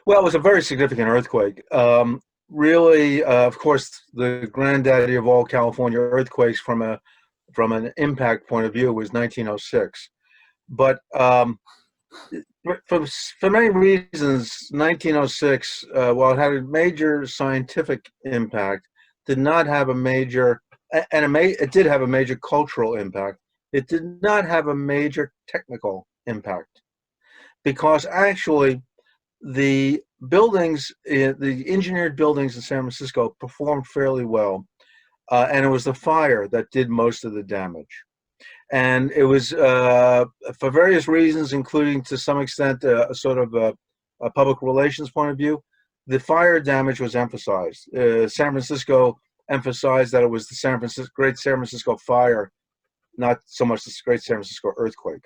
Well, it was a very significant earthquake. Really, of course, the granddaddy of all California earthquakes from an impact point of view was 1906. But for many reasons, 1906, while it had a major scientific impact, did not have a major, and it did have a major cultural impact. It did not have a major technical impact because actually the the engineered buildings in San Francisco performed fairly well, and it was the fire that did most of the damage. And it was for various reasons, including to some extent a sort of a public relations point of view. The fire damage was emphasized. San Francisco emphasized that it was the Great San Francisco Fire, not so much the Great San Francisco earthquake.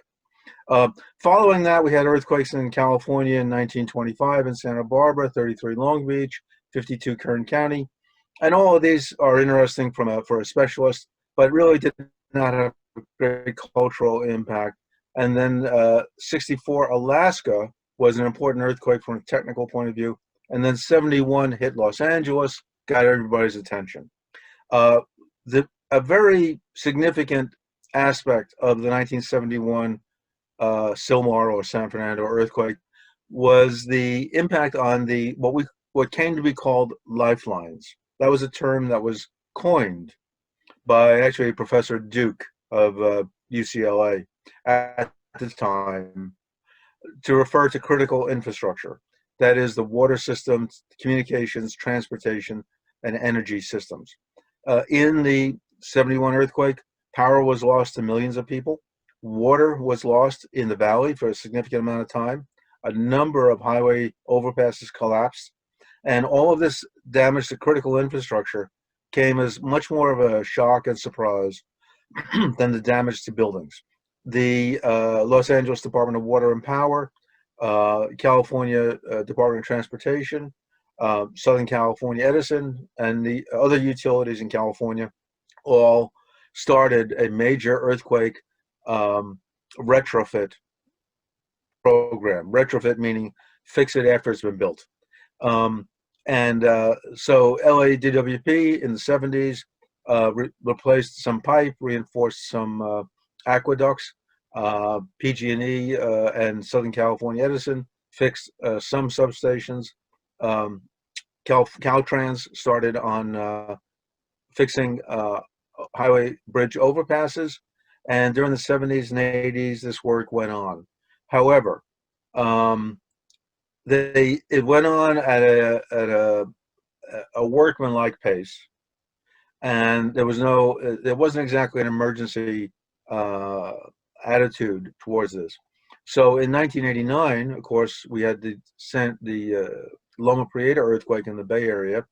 Uh, Following that, we had earthquakes in California in 1925 in Santa Barbara, 33 Long Beach, 52 Kern County, and all of these are interesting for a specialist, but really did not have great cultural impact. And then 64 Alaska was an important earthquake from a technical point of view, and then 71 hit Los Angeles, got everybody's attention. Uh, a very significant aspect of the 1971 Sylmar or San Fernando earthquake was the impact on the what came to be called lifelines. That was a term that was coined by actually Professor Duke of UCLA at the time to refer to critical infrastructure. That is the water systems, communications, transportation, and energy systems. In the 71 earthquake, power was lost to millions of people. Water was lost in the valley for a significant amount of time. A number of highway overpasses collapsed. And all of this damage to critical infrastructure came as much more of a shock and surprise than the damage to buildings. The Los Angeles Department of Water and Power, California Department of Transportation, Southern California Edison, and the other utilities in California all started a major earthquake retrofit program. Retrofit meaning fix it after it's been built. And so LADWP in the 70s replaced some pipe, reinforced some aqueducts. PG&E and Southern California Edison fixed some substations. Caltrans started on fixing highway bridge overpasses. And during the 70s and 80s, this work went on. However, it went on at a workmanlike pace, and there wasn't exactly an emergency attitude towards this. So in 1989, of course, we had the Loma Prieta earthquake in the Bay Area,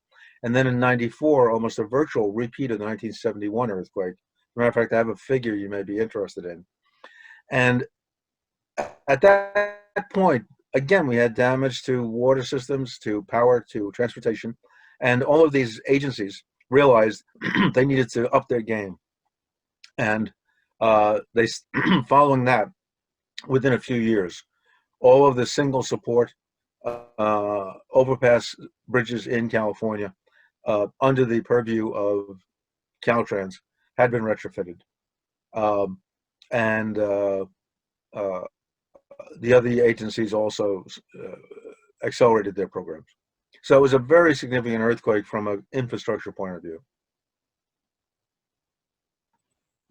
and then in '94, almost a virtual repeat of the 1971 earthquake. As a matter of fact, I have a figure you may be interested in. And at that point, again, we had damage to water systems, to power, to transportation, and all of these agencies realized they needed to up their game. And they, following that, within a few years, all of the single support overpass bridges in California, under the purview of Caltrans, had been retrofitted, and the other agencies also accelerated their programs. So it was a very significant earthquake from an infrastructure point of view.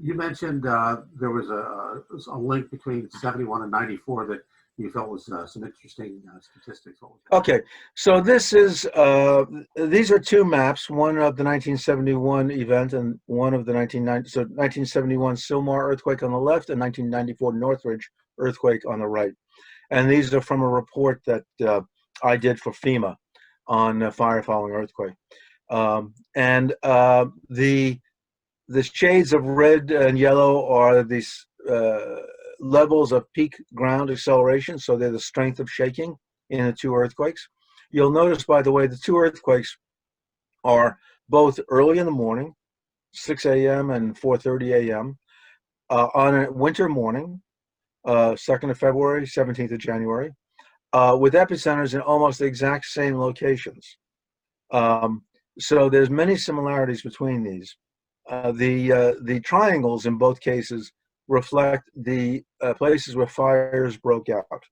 You mentioned there was a link between 71 and 94 that you felt was some interesting statistics. Okay, so these are two maps, one of the 1971 event and one of the 1971 Sylmar earthquake on the left and 1994 Northridge earthquake on the right. And these are from a report that I did for FEMA on fire following earthquake. And the shades of red and yellow are these levels of peak ground acceleration, so they're the strength of shaking in the two earthquakes. You'll notice, by the way, the two earthquakes are both early in the morning, 6 a.m. and 4:30 a.m. On a winter morning, 2nd of February, 17th of January, with epicenters in almost the exact same locations. So there's many similarities between these. The triangles in both cases reflect the places where fires broke out.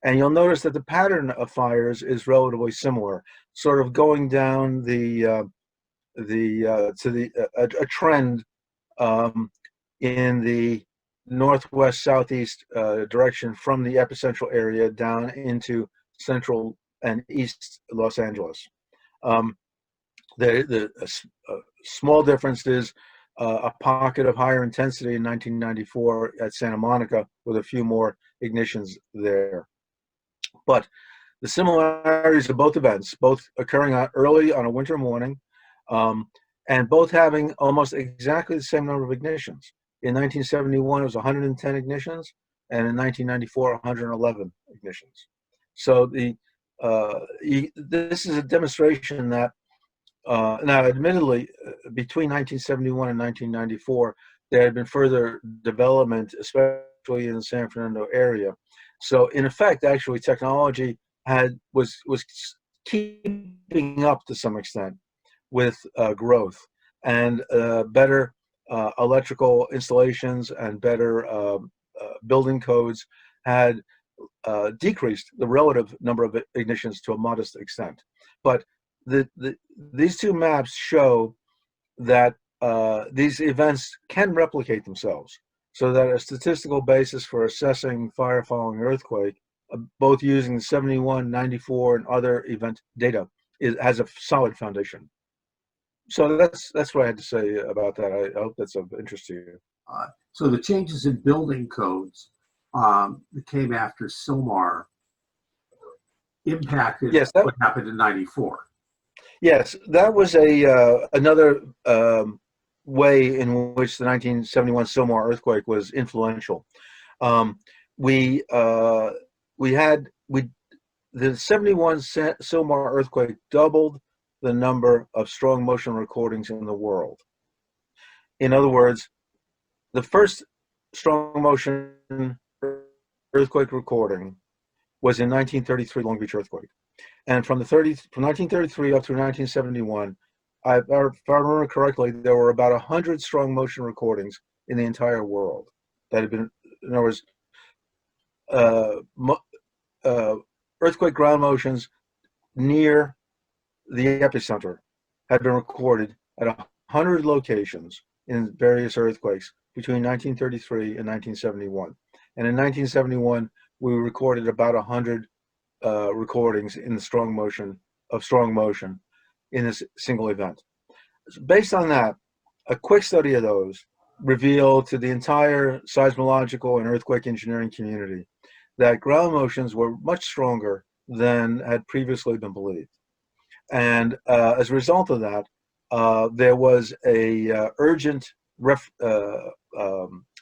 And you'll notice that the pattern of fires is relatively similar, sort of going down a trend in the northwest southeast direction from the epicentral area down into central and east Los Angeles. A small difference is a pocket of higher intensity in 1994 at Santa Monica with a few more ignitions there. But the similarities of both events, both occurring early on a winter morning, and both having almost exactly the same number of ignitions. In 1971, it was 110 ignitions, and in 1994, 111 ignitions. So this is a demonstration that, now admittedly, between 1971 and 1994, there had been further development, especially in the San Fernando area. So in effect, actually, technology was keeping up to some extent with growth, and better electrical installations and better building codes had decreased the relative number of ignitions to a modest extent. But these two maps show that these events can replicate themselves, so that a statistical basis for assessing fire following earthquake, both using the 71, 94, and other event data, has a solid foundation. So that's what I had to say about that. I hope that's of interest to you. So the changes in building codes that came after Sylmar impacted what happened in '94. Yes, that was another way in which the 1971 Sylmar earthquake was influential. The 71 Sylmar earthquake doubled the number of strong motion recordings in the world. In other words, the first strong motion earthquake recording was in 1933 Long Beach earthquake. And from 1933 up through 1971, if I remember correctly, there were about 100 strong motion recordings in the entire world that had been, in other words, earthquake ground motions near the epicenter had been recorded at 100 locations in various earthquakes between 1933 and 1971. And in 1971, we recorded about 100 recordings in the strong motion in this single event. Based on that, a quick study of those revealed to the entire seismological and earthquake engineering community that ground motions were much stronger than had previously been believed. And as a result of that, there was a urgent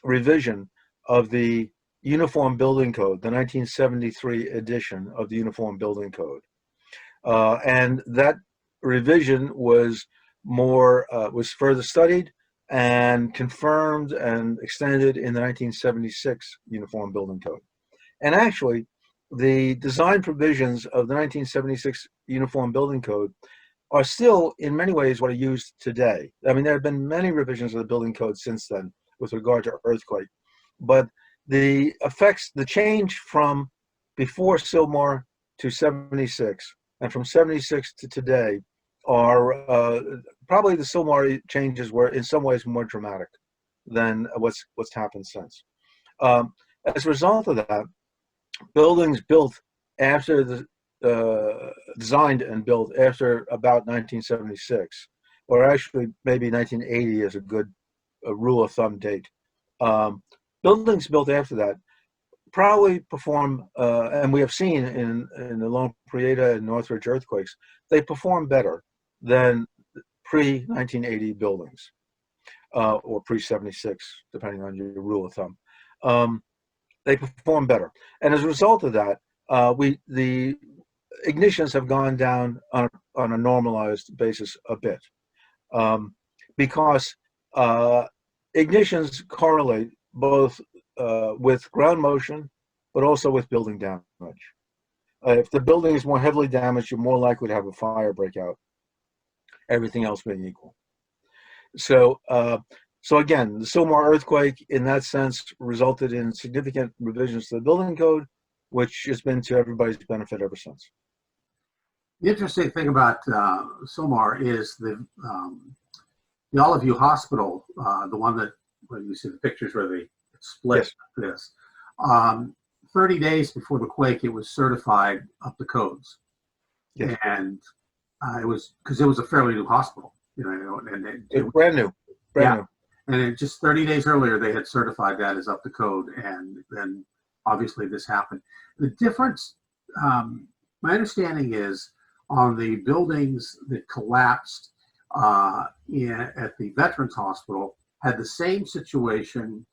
revision of the Uniform Building Code, the 1973 edition of the Uniform Building Code. And that revision was further studied and confirmed and extended in the 1976 Uniform Building Code. And actually, the design provisions of the 1976 Uniform Building Code are still, in many ways, what are used today. I mean, there have been many revisions of the building code since then with regard to earthquake, but the effects, the change from before Sylmar to 76 and from 76 to today are probably the Sylmar changes were in some ways more dramatic than what's happened since. As a result of that, buildings built after the designed and built after about 1976, or actually maybe 1980 is a good rule of thumb date. Buildings built after that probably perform, and we have seen in the Loma Prieta and Northridge earthquakes, they perform better than pre-1980 buildings, or pre-76, depending on your rule of thumb. They perform better. And as a result of that, the ignitions have gone down on a normalized basis a bit, because ignitions correlate both with ground motion, but also with building damage. If the building is more heavily damaged, you're more likely to have a fire break out, everything else being equal. So, so again, the Sylmar earthquake, in that sense, resulted in significant revisions to the building code, which has been to everybody's benefit ever since. The interesting thing about Sylmar is the Olive View Hospital, the one that when you see the pictures where they split Yes. this. 30 days before the quake, it was certified up to codes, Yes. and it was because it was a fairly new hospital, and Brand new, brand new. And it just 30 days earlier, they had certified that as up to code, and then obviously this happened. The difference, my understanding is, on the buildings that collapsed at the Veterans Hospital, had the same situation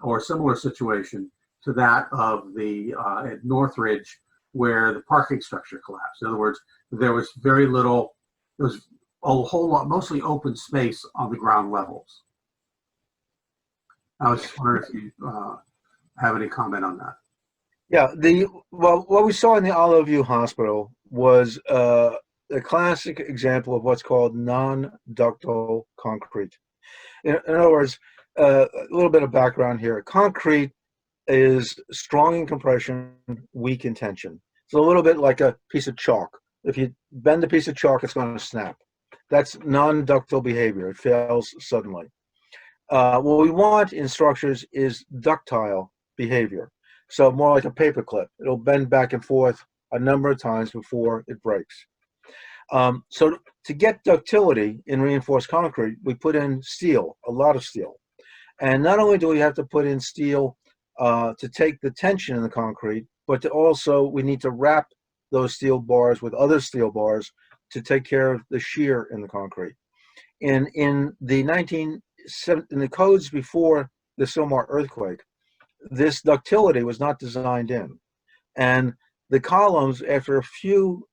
or similar situation to that of the at Northridge, where the parking structure collapsed. In other words, there was very little, there was a whole lot, mostly open space on the ground levels. I was just wondering if you have any comment on that. Yeah, what we saw in the Olive View Hospital was a classic example of what's called non-ductile concrete. In other words, a little bit of background here. Concrete is strong in compression, weak in tension. It's a little bit like a piece of chalk. If you bend a piece of chalk, it's going to snap. That's non-ductile behavior. It fails suddenly. What we want in structures is ductile behavior. So more like a paper clip. It'll bend back and forth a number of times before it breaks. So to get ductility in reinforced concrete, we put in steel, a lot of steel. And not only do we have to put in steel to take the tension in the concrete, but we need to wrap those steel bars with other steel bars to take care of the shear in the concrete. In the codes before the Sylmar earthquake, this ductility was not designed in. And the columns, after a few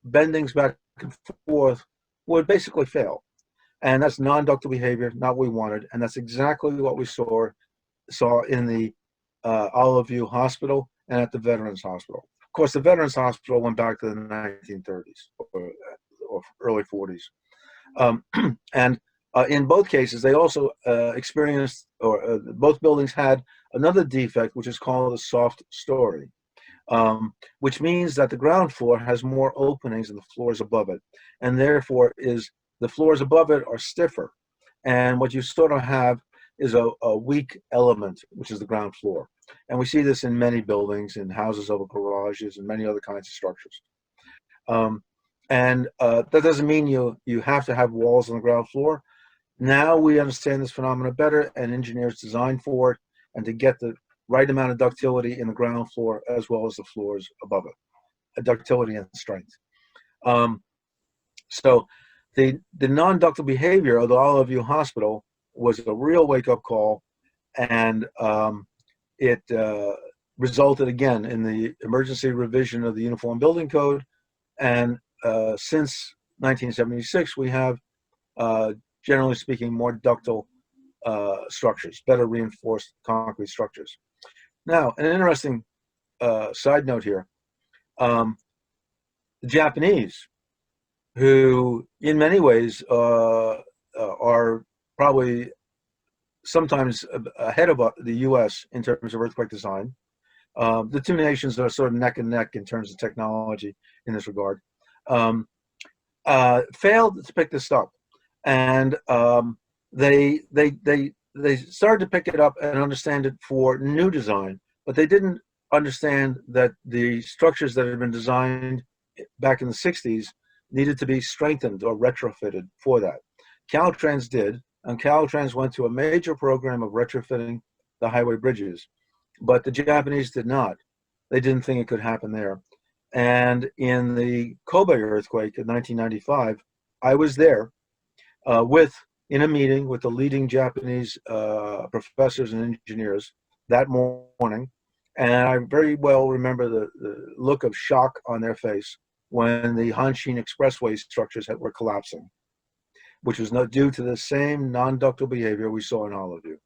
bendings back and forth, would basically fail. And that's non-ductile behavior, not what we wanted. And that's exactly what we saw in the Olive View Hospital and at the Veterans Hospital. Of course, the Veterans Hospital went back to the 1930s or early 40s. And in both cases, they also experienced, or both buildings had another defect, which is called a soft story, which means that the ground floor has more openings than the floors above it. And therefore, the floors above it are stiffer. And what you sort of have is a weak element, which is the ground floor. And we see this in many buildings, in houses over garages, and many other kinds of structures. That doesn't mean you have to have walls on the ground floor. Now we understand this phenomena better, and engineers design for it, and to get the right amount of ductility in the ground floor as well as the floors above it, ductility and strength. So the non-ductile behavior of the Olive View Hospital was a real wake-up call, and it resulted again in the emergency revision of the Uniform Building Code. And since 1976, we have, generally speaking, more ductile structures, better reinforced concrete structures. Now, an interesting side note here. The Japanese, who in many ways are probably sometimes ahead of the U.S. in terms of earthquake design. The two nations are sort of neck and neck in terms of technology in this regard. Failed to pick this up, and they started to pick it up and understand it for new design, but they didn't understand that the structures that had been designed back in the 60s needed to be strengthened or retrofitted for that. Caltrans did, and Caltrans went to a major program of retrofitting the highway bridges, but the Japanese did not. They didn't think it could happen there. And in the Kobe earthquake in 1995, I was there in a meeting with the leading Japanese professors and engineers that morning. And I very well remember the look of shock on their face when the Hanshin Expressway structures were collapsing, which was not due to the same non-ductile behavior we saw in Olive View.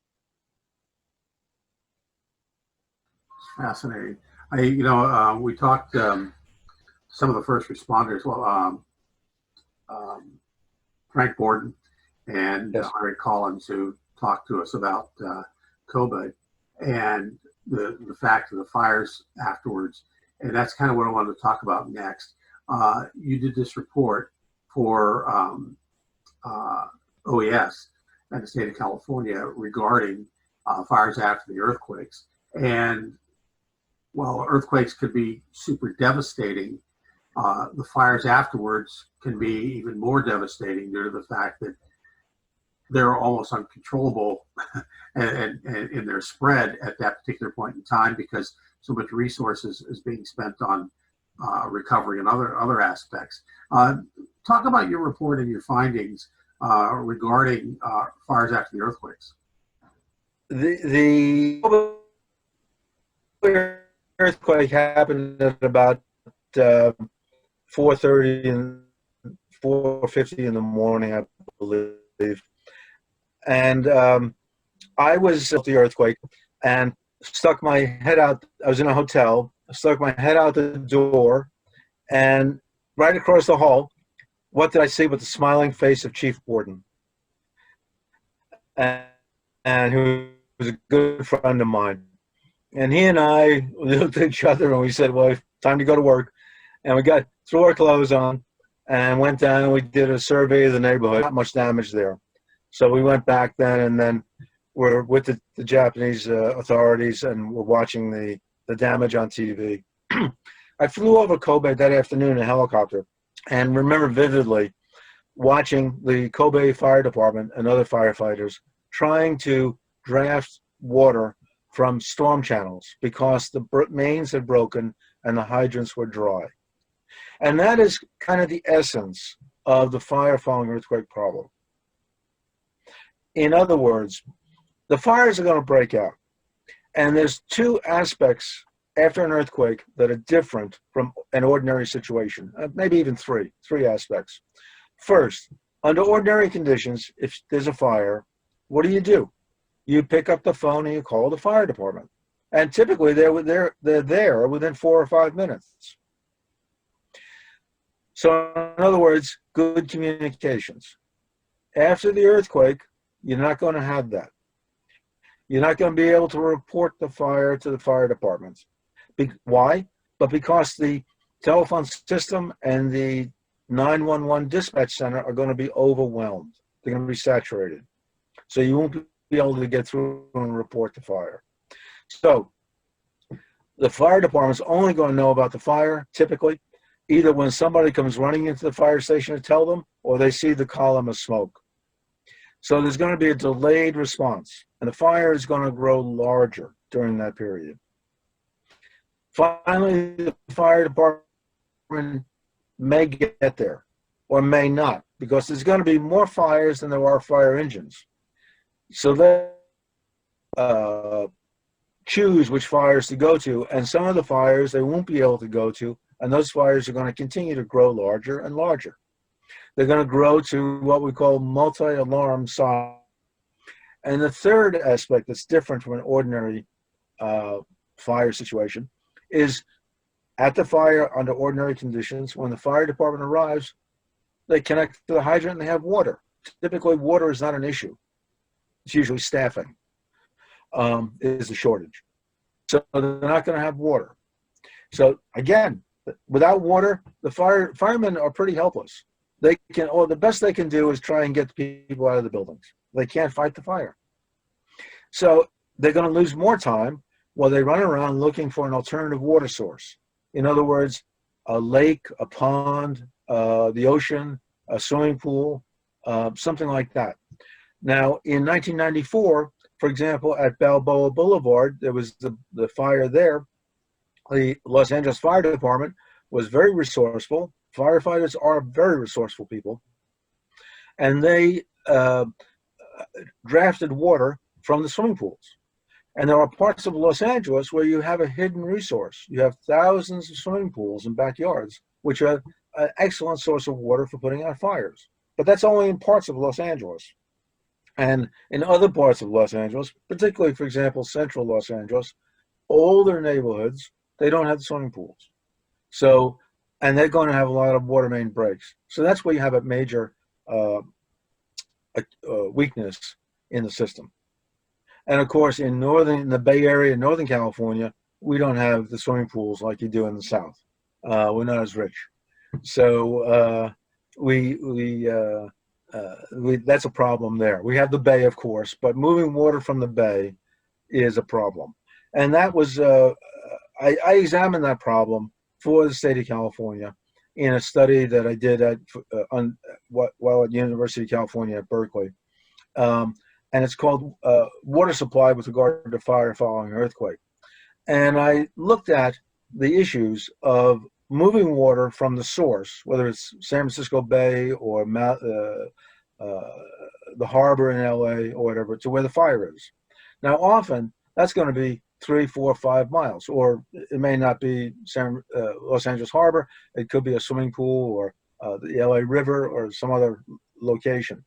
Fascinating. We talked some of the first responders, Frank Borden and Yes. Ray Collins, who talked to us about Kobe and the fact of the fires afterwards. And that's kind of what I wanted to talk about next. You did this report for OES and the state of California regarding fires after the earthquakes. And while earthquakes could be super devastating, the fires afterwards can be even more devastating due to the fact that they're almost uncontrollable and in their spread at that particular point in time, because so much resources is being spent on recovery and other aspects. Talk about your report and your findings regarding fires after the earthquakes. The earthquake happened at about 4:30 and 4:50 in the morning, I believe. And I was at the earthquake and stuck my head out. I was in a hotel, stuck my head out the door, and right across the hall, what did I see but the smiling face of Chief Borden, and who was a good friend of mine. And he and I looked at each other and we said, well, time to go to work. And we threw our clothes on and went down and we did a survey of the neighborhood. Not much damage there. So we went back then, and then we're with the Japanese authorities, and we're watching the damage on TV. I flew over Kobe that afternoon in a helicopter and remember vividly watching the Kobe Fire Department and other firefighters trying to draft water from storm channels because the mains had broken and the hydrants were dry. And that is kind of the essence of the fire following earthquake problem. In other words, the fires are going to break out. And there's two aspects after an earthquake that are different from an ordinary situation, maybe even three aspects. First, under ordinary conditions, if there's a fire, what do? You pick up the phone and you call the fire department. And typically they're there within 4 or 5 minutes. So in other words, good communications. After the earthquake, you're not going to have that. You're not going to be able to report the fire to the fire departments. Why? But because the telephone system and the 911 dispatch center are going to be overwhelmed. They're going to be saturated. So you won't be able to get through and report the fire. So the fire department's only going to know about the fire, typically, either when somebody comes running into the fire station to tell them, or they see the column of smoke. So there's going to be a delayed response, and the fire is going to grow larger during that period. Finally, the fire department may get there or may not, because there's going to be more fires than there are fire engines. So they choose which fires to go to, and some of the fires they won't be able to go to, and those fires are going to continue to grow larger and larger. They're going to grow to what we call multi-alarm size. And the third aspect that's different from an ordinary fire situation is at the fire under ordinary conditions, when the fire department arrives, they connect to the hydrant and they have water. Typically, water is not an issue. It's usually staffing is a shortage. So they're not going to have water. So again, without water, the firemen are pretty helpless. They can, or the best they can do is try and get people out of the buildings. They can't fight the fire. So they're going to lose more time while they run around looking for an alternative water source. In other words, a lake, a pond, the ocean, a swimming pool, something like that. Now, in 1994, for example, at Balboa Boulevard, there was the fire there. The Los Angeles Fire Department was very resourceful. Firefighters are very resourceful people. And they drafted water from the swimming pools. And there are parts of Los Angeles where you have a hidden resource. You have thousands of swimming pools and backyards, which are an excellent source of water for putting out fires. But that's only in parts of Los Angeles. And in other parts of Los Angeles, particularly, for example, central Los Angeles, older neighborhoods, they don't have the swimming pools. So and they're going to have a lot of water main breaks. So that's where you have a major uh, weakness in the system. And of course, in the Bay Area, Northern California, we don't have the swimming pools like you do in the South. We're not as rich, so we that's a problem there. We have the bay, of course, but moving water from the bay is a problem. And that was I examined that problem for the state of California in a study that I did while at the University of California at Berkeley. And it's called Water Supply with Regard to Fire Following an Earthquake. And I looked at the issues of moving water from the source, whether it's San Francisco Bay or the harbor in LA or whatever, to where the fire is. Now, often that's going to be 3, 4, 5 miles, or it may not be Los Angeles Harbor. It could be a swimming pool or the LA River or some other location.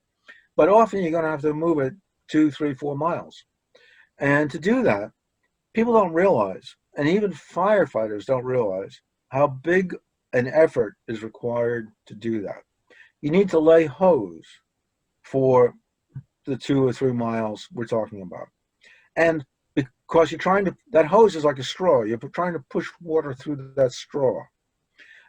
But often you're going to have to move it 2, 3, 4 miles. And to do that, people don't realize, and even firefighters don't realize, how big an effort is required to do that. You need to lay hose for the 2 or 3 miles we're talking about. And because that hose is like a straw. You're trying to push water through that straw.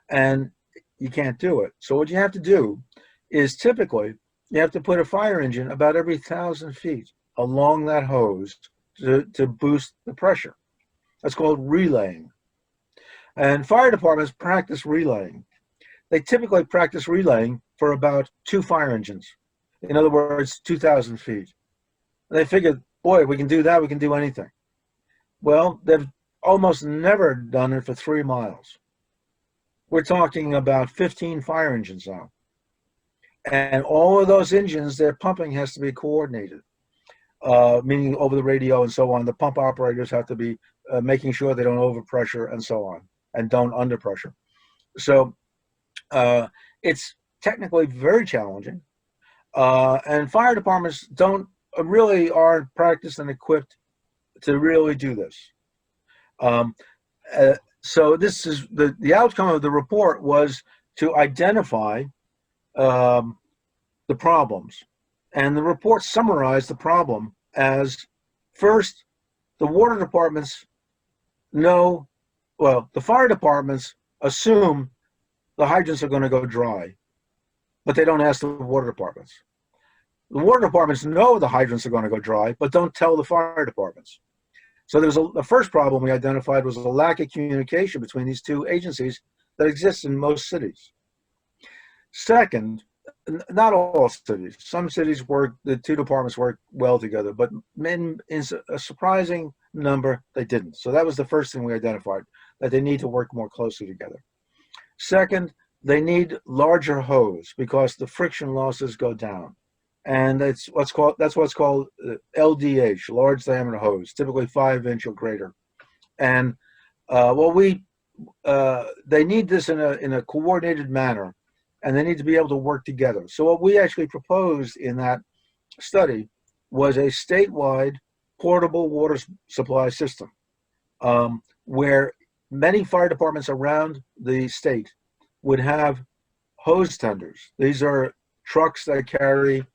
And you can't do it. So what you have to do is typically, you have to put a fire engine about every 1,000 feet along that hose to boost the pressure. That's called relaying. And fire departments practice relaying. They typically practice relaying for about 2 fire engines. In other words, 2,000 feet. And they figured, boy, we can do that, we can do anything. Well, they've almost never done it for 3 miles. We're talking about 15 fire engines now. And all of those engines, their pumping has to be coordinated, meaning over the radio and so on. The pump operators have to be making sure they don't overpressure and so on, and don't underpressure. So it's technically very challenging. And fire departments aren't practiced and equipped to really do this. So this is the outcome of the report was to identify the problems. And the report summarized the problem as, first, the water departments the fire departments assume the hydrants are going to go dry, but they don't ask the water departments. The water departments know the hydrants are going to go dry, but don't tell the fire departments. So the first problem we identified was a lack of communication between these two agencies that exists in most cities. Second, not all cities. Some cities the 2 departments work well together, but in a surprising number, they didn't. So that was the first thing we identified, that they need to work more closely together. Second, they need larger hose because the friction losses go down. And that's what's called LDH, large diameter hose, typically 5-inch or greater. And they need this in a coordinated manner, and they need to be able to work together. So what we actually proposed in that study was a statewide portable water supply system, where many fire departments around the state would have hose tenders. These are trucks that carry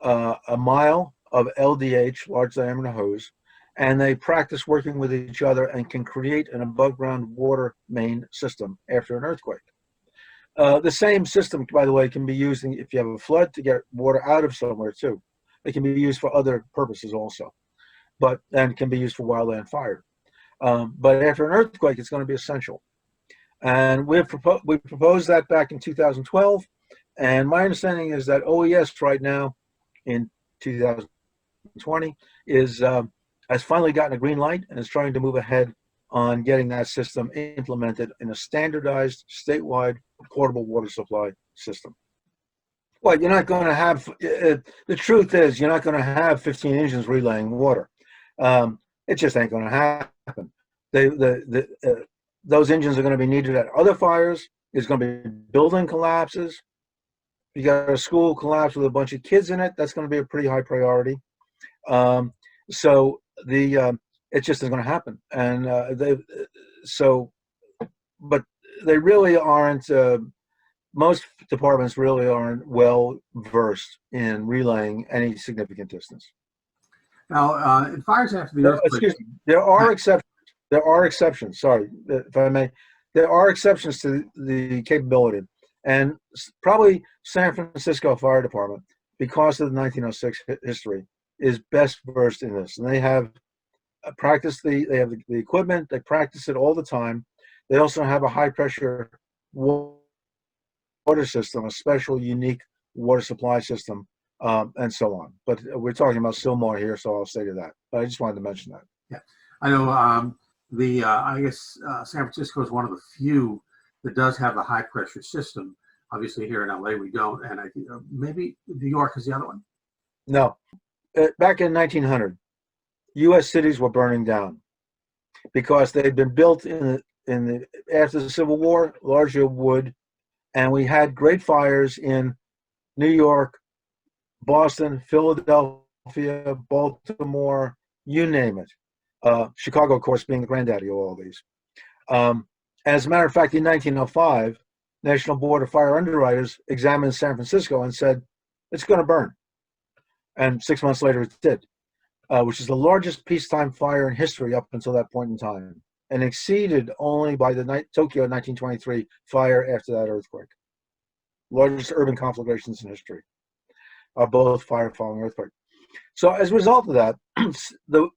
a mile of LDH, large diameter hose, and they practice working with each other and can create an above ground water main system after an earthquake. The same system, by the way, can be used if you have a flood to get water out of somewhere too. It can be used for other purposes also, and can be used for wildland fire. But after an earthquake, it's going to be essential. And we proposed that back in 2012. And my understanding is that OES right now in 2020 has finally gotten a green light and is trying to move ahead on getting that system implemented in a standardized statewide portable water supply system. Well, you're not going to have, the truth is, you're not going to have 15 engines relaying water. It just ain't going to happen. Those engines are going to be needed at other fires. There's going to be building collapses. You got a school collapse with a bunch of kids in it. That's going to be a pretty high priority. It just isn't going to happen. And but they really aren't. Most departments really aren't well versed in relaying any significant distance. Now, in fires after the No, earthquake, excuse me. There are exceptions. There are exceptions. Sorry, if I may. There are exceptions to the capability, and probably San Francisco Fire Department, because of the 1906 history, is best versed in this, and they have they have the equipment. They practice it all the time. They also have a high pressure water system, a special unique water supply system, and so on. But we're talking about Sylmar here, so I'll stay to that. But I just wanted to mention that. yeah, I know I guess San Francisco is one of the few that does have a high pressure system. Obviously, here in LA we don't, and I think maybe New York is the other one. No, back in 1900, U.S. cities were burning down because they'd been built after the Civil War, largely of wood, and we had great fires in New York, Boston, Philadelphia, Baltimore, you name it. Chicago, of course, being the granddaddy of all of these. As a matter of fact, in 1905, National Board of Fire Underwriters examined San Francisco and said, it's going to burn. And 6 months later, it did, which is the largest peacetime fire in history up until that point in time, and exceeded only by the Tokyo 1923 fire after that earthquake. Largest urban conflagrations in history are both fire following earthquake. So as a result of that, the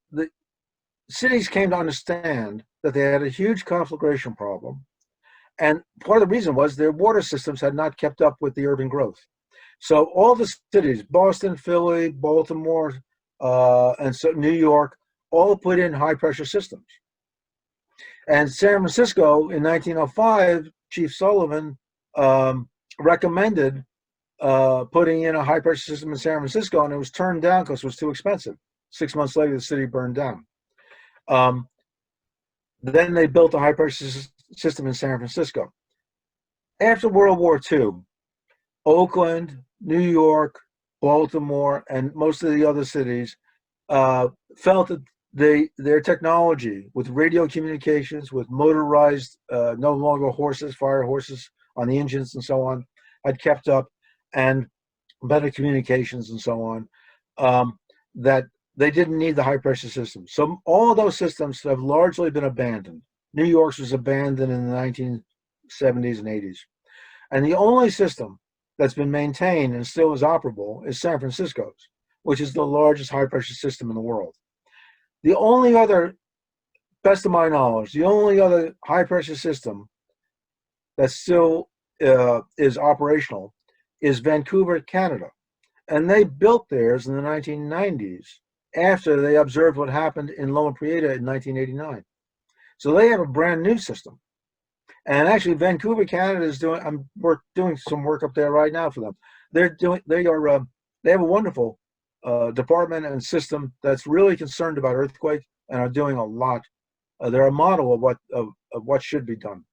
cities came to understand that they had a huge conflagration problem. And part of the reason was their water systems had not kept up with the urban growth. So all the cities, Boston, Philly, Baltimore, and so New York, all put in high pressure systems. And San Francisco in 1905, Chief Sullivan recommended putting in a high pressure system in San Francisco, and it was turned down because it was too expensive. 6 months later, the city burned down. Then they built a high pressure system in San Francisco. After World War II, Oakland, New York, Baltimore, and most of the other cities felt that their technology with radio communications, with motorized, no longer horses, fire horses on the engines and so on, had kept up, and better communications and so on, that they didn't need the high pressure system. So all of those systems have largely been abandoned. New York's was abandoned in the 1970s and 80s. And the only system that's been maintained and still is operable is San Francisco's, which is the largest high pressure system in the world. The only other, best of my knowledge, the only other high pressure system that still is operational is Vancouver, Canada. And they built theirs in the 1990s after they observed what happened in Loma Prieta in 1989. So they have a brand new system. And actually, Vancouver, Canada is doing. We're doing some work up there right now for them. They have a wonderful department and system that's really concerned about earthquake and are doing a lot. They're a model of what should be done.